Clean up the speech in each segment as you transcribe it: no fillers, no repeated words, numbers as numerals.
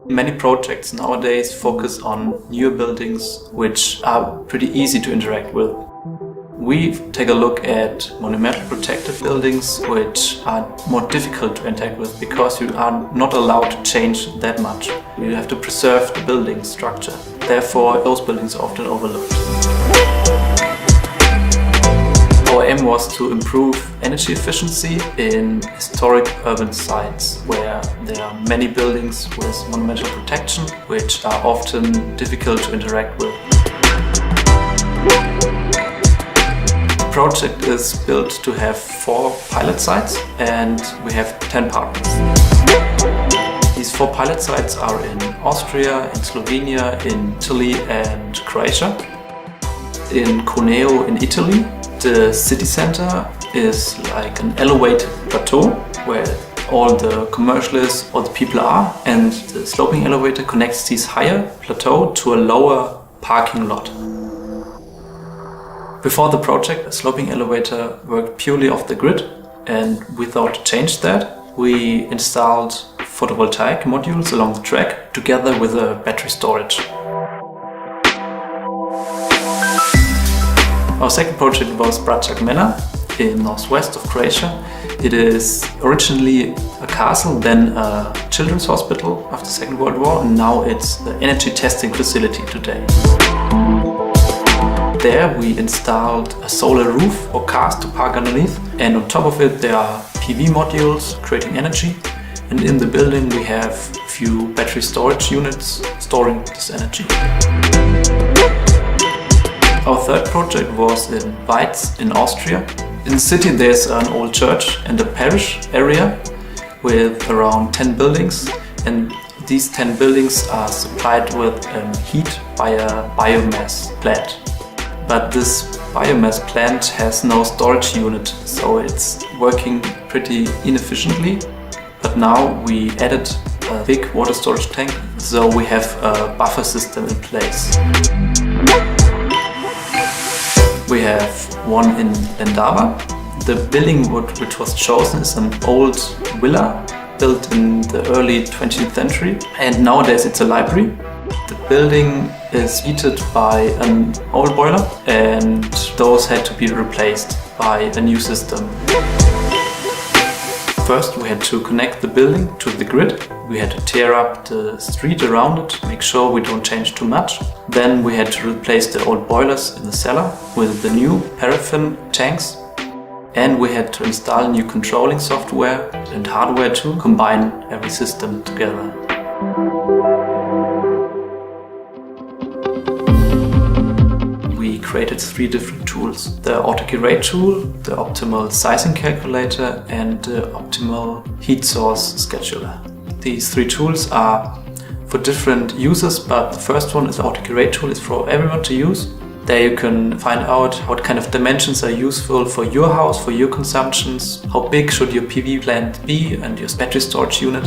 Many projects nowadays focus on newer buildings which are pretty easy to interact with. We take a look at monumental protected buildings which are more difficult to interact with because you are not allowed to change that much. You have to preserve the building structure. Therefore, those buildings are often overlooked. Our aim was to improve energy efficiency in historic urban sites where there are many buildings with monumental protection which are often difficult to interact with. The project is built to have 4 pilot sites and we have 10 partners. These 4 pilot sites are in Austria, in Slovenia, in Italy and Croatia. In Cuneo in Italy, the city center is like an elevated plateau where all the commercialists or the people are, and the sloping elevator connects this higher plateau to a lower parking lot. Before the project, the sloping elevator worked purely off the grid, and we thought to change that. We installed photovoltaic modules along the track together with a battery storage. Our second project was Bračak Mena in northwest of Croatia. It is originally a castle, then a children's hospital after the Second World War, and now it's the energy testing facility today. There we installed a solar roof or cars to park underneath, and on top of it there are PV modules creating energy, and in the building we have a few battery storage units storing this energy. Our third project was in Weiz in Austria. In the city there's an old church and a parish area with around 10 buildings, and these 10 buildings are supplied with heat by a biomass plant. But this biomass plant has no storage unit, so it's working pretty inefficiently. But now we added a big water storage tank, so we have a buffer system in place. We have one in Lendava. The building which was chosen is an old villa built in the early 20th century, and nowadays it's a library. The building is heated by an old boiler, and those had to be replaced by a new system. First we had to connect the building to the grid. We had to tear up the street around it, make sure we don't change too much. Then we had to replace the old boilers in the cellar with the new paraffin tanks. And we had to install new controlling software and hardware to combine every system together. We created 3 different tools: the AutoGrade tool, the optimal sizing calculator and the optimal heat source scheduler. These 3 tools are for different users, but the first one is the AutoGrade tool. It's for everyone to use. There you can find out what kind of dimensions are useful for your house, for your consumptions, how big should your PV plant be and your battery storage unit.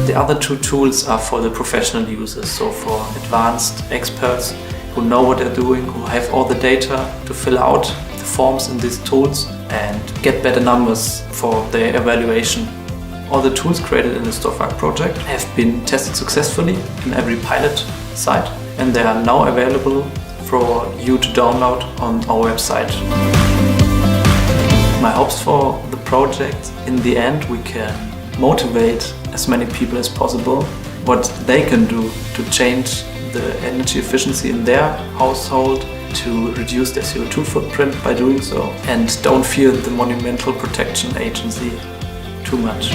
The other 2 tools are for the professional users, so for advanced experts who know what they're doing, who have all the data to fill out the forms in these tools and get better numbers for their evaluation. All the tools created in the Store4HUC project have been tested successfully in every pilot site, and they are now available for you to download on our website. My hopes for the project: in the end we can motivate as many people as possible what they can do to change the energy efficiency in their household, to reduce their CO2 footprint by doing so, and don't fear the Monumental Protection Agency too much.